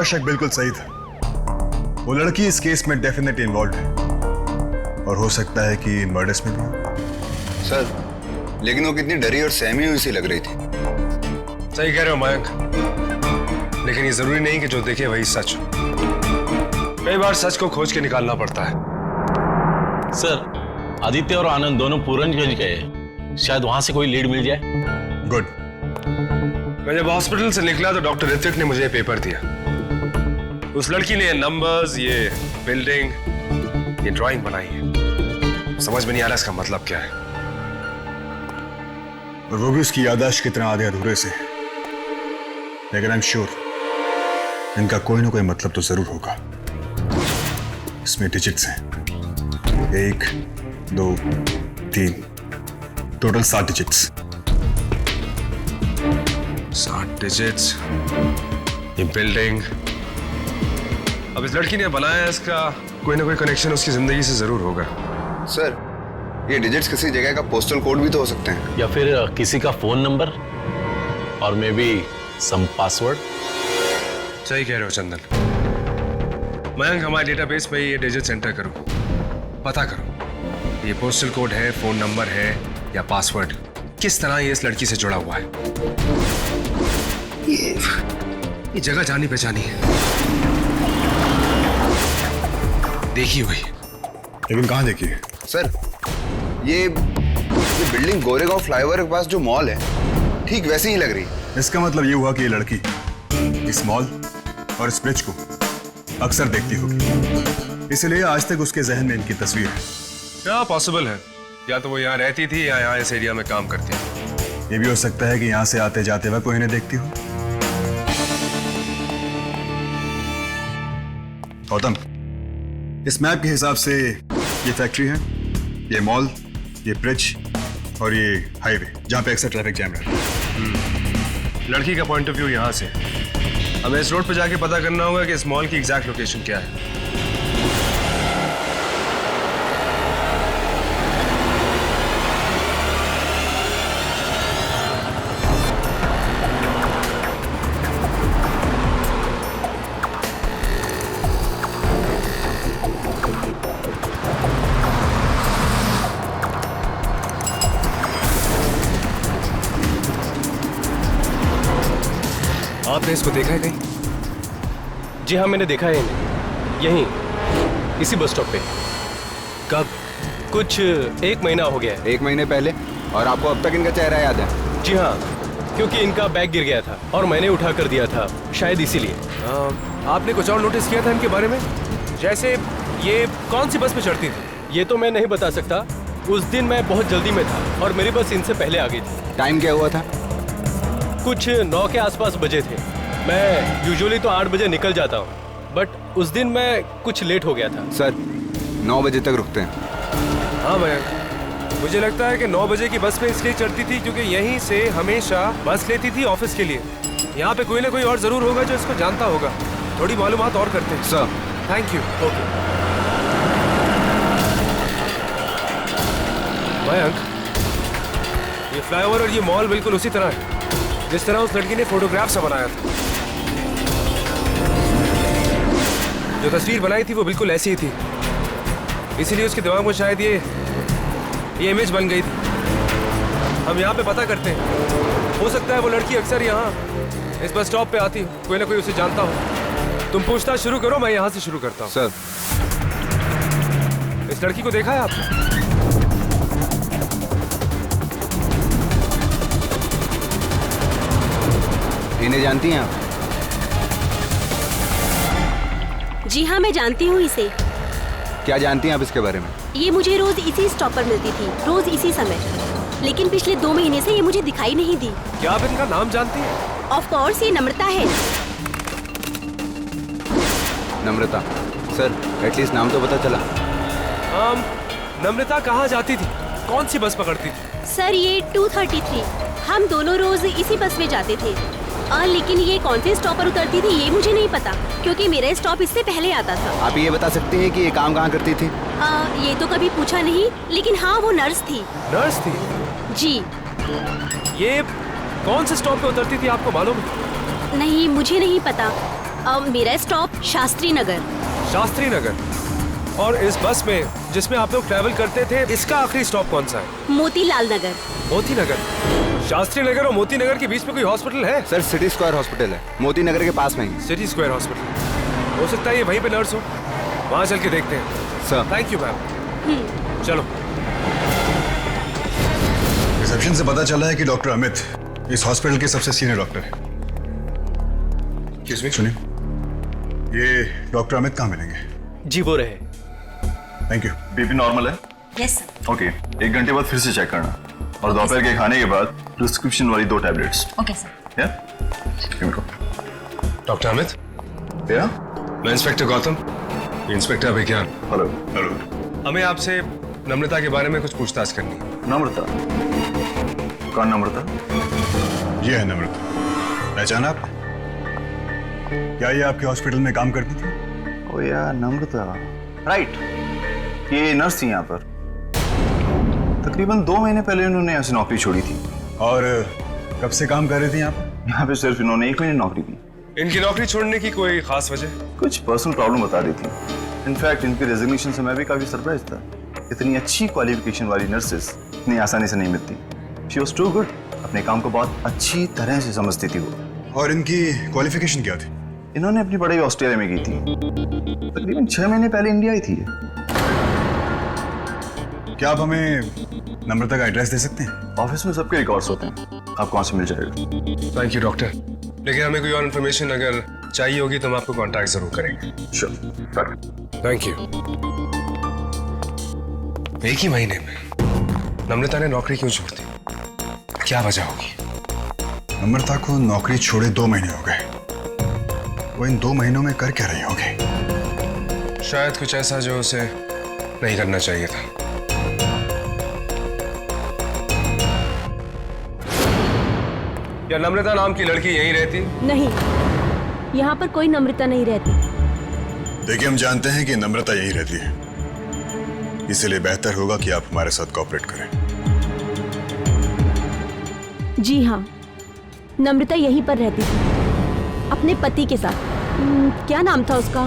शक बिल्कुल सही था। वो लड़की इस केस में डेफिनेटली इन्वॉल्व है और हो सकता है कि इन मर्डर्स में भी। सर, लेकिन वो कितनी डरी और सहमी हुई सी लग रही थी। सही कह रहे हो मयंक, लेकिन ये जरूरी नहीं कि जो देखे वही सच हो। कई बार सच को खोज के निकालना पड़ता है। सर, आदित्य और आनंद दोनों पूरनगंज गए, शायद वहां से कोई लीड मिल जाए। गुड। मैं जब हॉस्पिटल से निकला तो डॉक्टर ऋतिक ने मुझे पेपर दिया। उस लड़की ने नंबर्स, ये बिल्डिंग, ये ड्राइंग बनाई है। समझ में नहीं आ रहा इसका मतलब क्या है। और वो भी उसकी याददाश्त की तरह आधे अधूरे से। लेकिन आई एम श्योर इनका कोई ना कोई मतलब तो जरूर होगा। इसमें डिजिट्स हैं, 1, 2, 3, टोटल 7 डिजिट्स। 7 डिजिट्स, ये बिल्डिंग। अब इस लड़की ने बनाया है, इसका कोई ना कोई कनेक्शन उसकी जिंदगी से जरूर होगा। सर, ये डिजिट्स किसी जगह का पोस्टल कोड भी तो हो सकते हैं, या फिर किसी का फोन नंबर और मे बी सम पासवर्ड। सही कह रहे हो चंदन। मयंक, हमारे डेटाबेस में ये डिजिट्स एंटर करो, पता करो ये पोस्टल कोड है, फोन नंबर है या पासवर्ड, किस तरह ये इस लड़की से जुड़ा हुआ है। ये जगह जानी पहचानी है, देखी हुई। लेकिन कहां देखी? सर, ये बिल्डिंग गोरेगांव फ्लाईओवर के पास जो मॉल है, ठीक वैसी ही लग रही है। इसका मतलब ये हुआ कि ये लड़की इस मॉल और इस ब्रिज को अक्सर देखती होगी, इसलिए आज तक उसके जहन में इनकी तस्वीर है। क्या पॉसिबल है, या तो वो यहाँ रहती थी या यहाँ इस एरिया में काम करती थी। ये भी हो सकता है कि यहाँ से आते जाते वक्त कोई इन्हें देखती हो। गौतम, इस मैप के हिसाब से ये फैक्ट्री है, ये मॉल, ये ब्रिज और ये हाईवे जहाँ पे अक्सर ट्रैफिक जैम रहता है। लड़की का पॉइंट ऑफ व्यू यहाँ से, हमें इस रोड पे जाके पता करना होगा कि इस मॉल की एग्जैक्ट लोकेशन क्या है। आपने इसको देखा है कहीं? जी हाँ, मैंने देखा है इन्हें, यहीं इसी बस स्टॉप पे। कब? कुछ 1 महीना हो गया है। 1 महीने पहले? और आपको अब तक इनका चेहरा याद है? जी हाँ, क्योंकि इनका बैग गिर गया था और मैंने उठा कर दिया था, शायद इसीलिए। आपने कुछ और नोटिस किया था इनके बारे में? जैसे ये कौन सी बस पे चढ़ती थी? ये तो मैं नहीं बता सकता। उस दिन मैं बहुत जल्दी में था और मेरी बस इनसे पहले आ गई थी। टाइम क्या हुआ था? कुछ 9 के आसपास बजे थे। मैं यूजुअली तो 8 बजे निकल जाता हूँ, बट उस दिन मैं कुछ लेट हो गया था। सर, 9 बजे तक रुकते हैं। हाँ मयंक, मुझे लगता है कि 9 बजे की बस पे इसलिए चढ़ती थी क्योंकि यहीं से हमेशा बस लेती थी ऑफिस के लिए। यहाँ पे कोई ना कोई और जरूर होगा जो इसको जानता होगा। थोड़ी मालूमात और करते हैं। Sir, thank you. Okay Mayank, ये फ्लाईओवर और ये मॉल बिल्कुल उसी तरह है जिस तरह उस लड़की ने फोटोग्राफ से बनाया था। जो तस्वीर बनाई थी वो बिल्कुल ऐसी ही थी, इसीलिए उसके दिमाग में शायद ये इमेज बन गई थी। हम यहाँ पे पता करते हैं, हो सकता है वो लड़की अक्सर यहाँ इस बस स्टॉप पे आती हो, कोई ना कोई उसे जानता हो। तुम पूछताछ शुरू करो, मैं यहाँ से शुरू करता हूँ। सर, इस लड़की को देखा है आपने? इन्हें जानती हैं आप? जी हाँ, मैं जानती हूँ इसे। क्या जानती हैं आप इसके बारे में? ये मुझे रोज इसी स्टॉप पर मिलती थी, रोज इसी समय। लेकिन पिछले 2 महीने से ये मुझे दिखाई नहीं दी। क्या आप इनका नाम जानती हैं? ऑफ कोर्स, ये नम्रता है। नम्रता? सर, एटलीस्ट नाम तो पता चला। नम्रता कहाँ जाती थी? कौन सी बस पकड़ती थी? सर, ये 233। हम दोनों रोज इसी बस में जाते थे। लेकिन ये कौन से स्टॉप पर उतरती थी ये मुझे नहीं पता, क्योंकि मेरा स्टॉप इससे पहले आता था। आप ये बता सकती हैं कि ये काम कहाँ करती थी? ये तो कभी पूछा नहीं, लेकिन हाँ, वो नर्स थी। नर्स थी? जी। ये कौन से स्टॉप पे उतरती थी, आपको मालूम है? नहीं, मुझे नहीं पता। मेरा स्टॉप शास्त्री नगर। शास्त्री नगर। और इस बस में जिसमें आप लोग ट्रैवल करते थे, इसका आखिरी स्टॉप कौन सा है? मोतीलाल नगर। मोती नगर। शास्त्री नगर और मोती नगर के बीच में कोई हॉस्पिटल है? सर सिटी स्क्वायर हॉस्पिटल है, मोती नगर के पास में ही। City square hospital. हो सकता है ये वहीं पे नर्स हो, वहां चल के देखते हैं। Sir thank you ma'am. चलो। रिसेप्शन से पता चला है कि डॉक्टर अमित इस हॉस्पिटल के सबसे सीनियर डॉक्टर है। किसमें सुनिए, ये डॉक्टर अमित कहाँ मिलेंगे? जी वो रहे। Thank you. बीपी नॉर्मल है? Yes sir. ओके, 1 घंटे बाद फिर से चेक करना और दोपहर के खाने के बाद प्रिस्क्रिप्शन वाली 2 टैबलेट्स। Okay sir. या? डॉक्टर अमित, या? मैं इंस्पेक्टर गौतम, इंस्पेक्टर अभिज्ञान। हेलो। हेलो। हमें आपसे नम्रता के बारे में कुछ पूछताछ करनी है। नम्रता? कौन नम्रता? ये है नम्रता, पहचाना आपने? क्या ये आपके हॉस्पिटल में काम करती थी? ओ या नम्रता, राइट। ये नर्स थी यहाँ पर। तकरीबन 2 महीने पहले उन्होंने यहाँ से नौकरी छोड़ी थी। और कब से काम कर रही थी यहाँ पर? यहाँ पे सिर्फ इन्होंने 1 महीने नौकरी की। इनकी नौकरी छोड़ने की कोई खास वजह? कुछ पर्सनल प्रॉब्लम बता रही थी। इनफैक्ट इनके रेजिग्नेशन से मैं भी काफी सरप्राइज था। इतनी अच्छी क्वालिफिकेशन वाली नर्सेस इतनी आसानी से नहीं मिलती। शी वॉज टू गुड, अपने काम को बहुत अच्छी तरह से समझती थी वो। और इनकी क्वालिफिकेशन क्या थी? इन्होंने अपनी पढ़ाई ऑस्ट्रेलिया में की थी। तकरीबन 6 महीने पहले इंडिया आई थी। क्या आप हमें नम्रता का एड्रेस दे सकते हैं? ऑफिस में सबके रिकॉर्ड्स होते हैं, आपको वहां से मिल जाएगा। थैंक यू डॉक्टर, लेकिन हमें कोई और इन्फॉर्मेशन अगर चाहिए होगी तो हम आपको कांटेक्ट जरूर करेंगे। श्योर। Thank you. 1 ही महीने में नम्रता ने नौकरी क्यों छोड़ दी? क्या वजह होगी? नम्रता को नौकरी छोड़े 2 महीने हो गए। वो इन 2 महीनों में कर क्या रही होगी? शायद कुछ ऐसा जो उसे नहीं करना चाहिए था। क्या नम्रता नाम की लड़की यहीं रहती? नहीं, यहाँ पर कोई नम्रता नहीं रहती। देखिए, हम जानते हैं कि नम्रता यहीं रहती है, इसलिए बेहतर होगा कि आप हमारे साथ कोऑपरेट करें। जी हाँ, नम्रता यहीं पर रहती थी अपने पति के साथ। क्या नाम था उसका?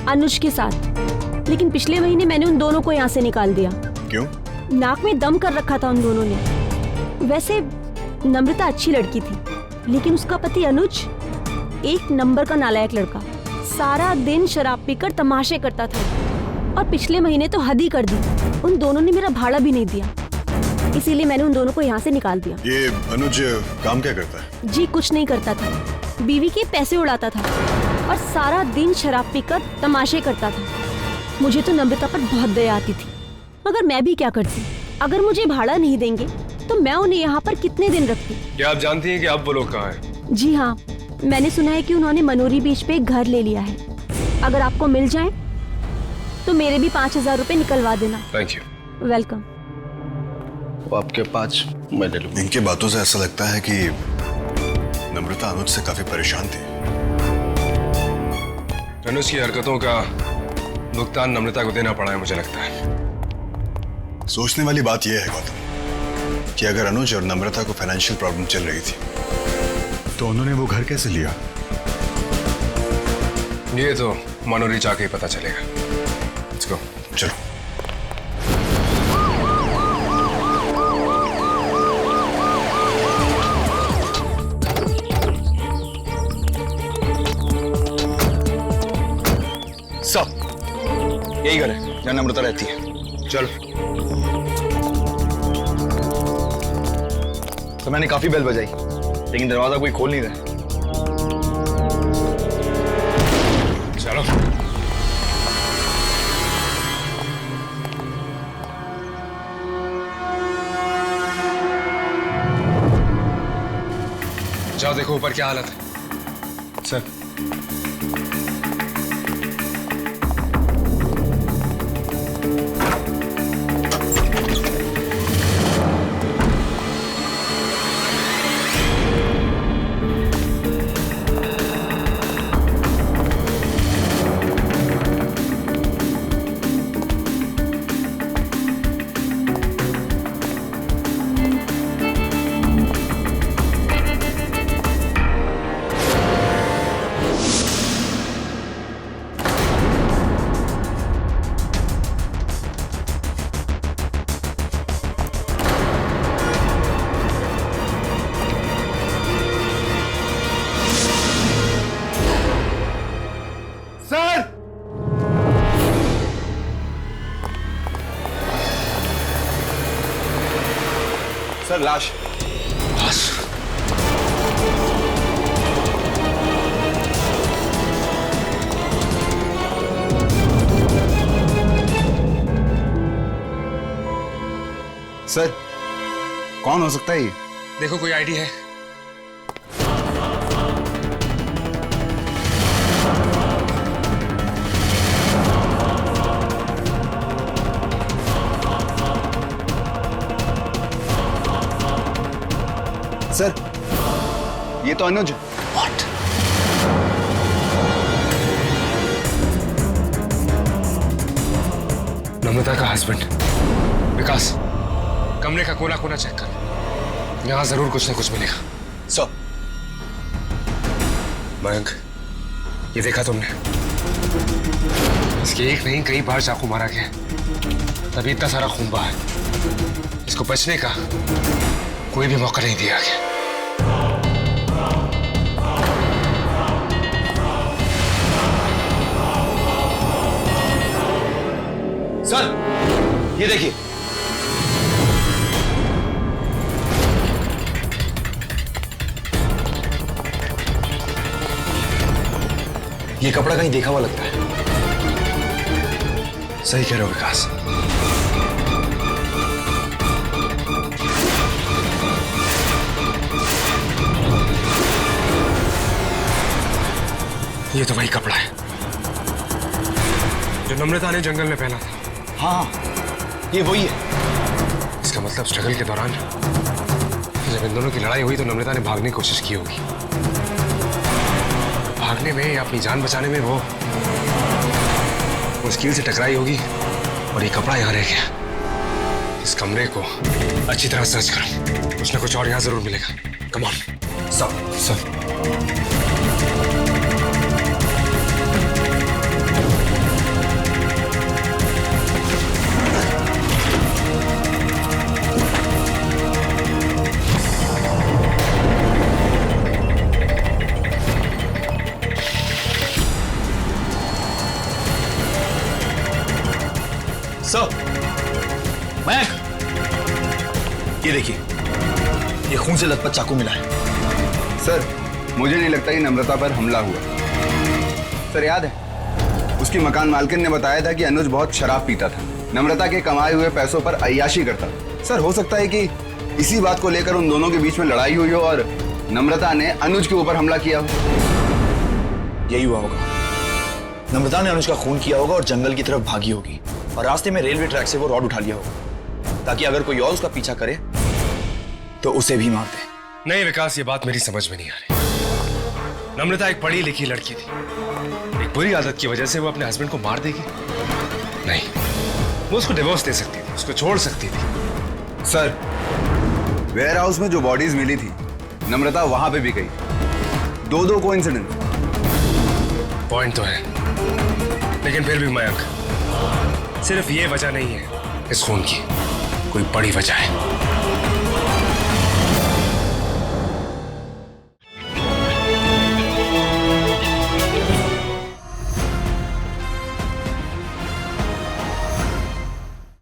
अनुज के साथ। लेकिन पिछले महीने मैंने उन दोनों को यहाँ से निकाल दिया। क्यों? नाक में दम कर रखा था उन दोनों ने। वैसे नम्रता अच्छी लड़की थी, लेकिन उसका पति अनुज एक नंबर का नालायक लड़का, सारा दिन शराब पीकर तमाशे करता था। और पिछले महीने तो हद ही कर दी, उन दोनों ने मेरा भाड़ा भी नहीं दिया। इसीलिए मैंने उन दोनों को यहाँ से निकाल दिया। ये अनुज काम क्या करता है? जी कुछ नहीं करता था, बीवी के पैसे उड़ाता था और सारा दिन शराब पीकर तमाशे करता था। मुझे तो नम्रता पर बहुत दया आती थी, मगर मैं भी क्या करती? अगर मुझे भाड़ा नहीं देंगे तो मैं उन्हें यहाँ पर कितने दिन रखती? क्या आप जानती हैं कि अब वो लोग कहाँ हैं? जी हाँ, मैंने सुना है कि उन्होंने मनोरी बीच पे एक घर ले लिया है। अगर आपको मिल जाए तो मेरे भी 5000 रुपए निकलवा देना। Thank you. वेलकम। वो आपके 5 मैं ले लूँ। इनके बातों से ऐसा लगता है कि नम्रता अनुज से काफी परेशान थी। अनुज की हरकतों का भुगतान नम्रता को देना पड़ा है, मुझे लगता है। सोचने वाली बात यह है गौतम कि अगर अनुज और नम्रता को फाइनेंशियल प्रॉब्लम चल रही थी तो उन्होंने वो घर कैसे लिया? ये तो मनोरी जाके ही पता चलेगा। Let's go. चलो। सब यही घर है जहाँ नम्रता रहती है। चलो। तो मैंने काफी बेल बजाई, लेकिन दरवाजा कोई खोल नहीं रहा। चलो। जाओ देखो ऊपर क्या हालत है। सर। सर लाश। बस सर कौन हो सकता है ये? देखो कोई आईडी है? सर ये तो अनुज है। What? नम्रता का हस्बैंड विकास, कमरे का कोना कोना चेक कर, यहां जरूर कुछ ना कुछ मिलेगा। सर मयंक, ये देखा तुमने? इसके एक नहीं कई बार चाकू मारा गया, तभी इतना सारा खून बहा है। इसको बचने का कोई भी मौका नहीं दिया गया। सर ये देखिए, ये कपड़ा कहीं देखा हुआ लगता है। सही कह रहे हो विकास। ये तो वही कपड़ा है जो नम्रता ने जंगल में पहना था। हाँ ये वही है। इसका मतलब स्ट्रगल के दौरान जब इन दोनों की लड़ाई हुई तो नम्रता ने भागने की कोशिश की होगी। भागने में या अपनी जान बचाने में वो स्कील से टकराई होगी और ये कपड़ा यहाँ रह गया। इस कमरे को अच्छी तरह सर्च करो, कुछ ना कुछ और यहाँ जरूर मिलेगा। Come on. Sir sir Mayank, ये देखिए, ये खून से लथपथ चाकू मिला है। सर मुझे नहीं लगता कि नम्रता पर हमला हुआ। सर याद है उसकी मकान मालकिन ने बताया था कि अनुज बहुत शराब पीता था, नम्रता के कमाए हुए पैसों पर अय्याशी करता था। सर हो सकता है कि इसी बात को लेकर उन दोनों के बीच में लड़ाई हुई हो और नम्रता ने अनुज के ऊपर हमला किया हो। यही हुआ होगा। नम्रता ने अनुज का खून किया होगा और जंगल की तरफ भागी होगी और रास्ते में रेलवे ट्रैक से वो रॉड उठा लिया होगा ताकि अगर कोई और उसका पीछा करे तो उसे भी मार दे। नहीं विकास, ये बात मेरी समझ में नहीं आ रही। नम्रता एक पढ़ी लिखी लड़की थी, एक बुरी आदत की वजह से वो अपने हस्बैंड को मार देगी? नहीं, वो उसको डिवोर्स दे सकती थी, उसको छोड़ सकती थी। सर वेयर हाउस में जो बॉडीज मिली थी नम्रता वहां पे भी गई। दो कोइंसिडेंस। पॉइंट तो है, लेकिन फिर भी मयंक, सिर्फ ये वजह नहीं है इस खून की, कोई बड़ी वजह है।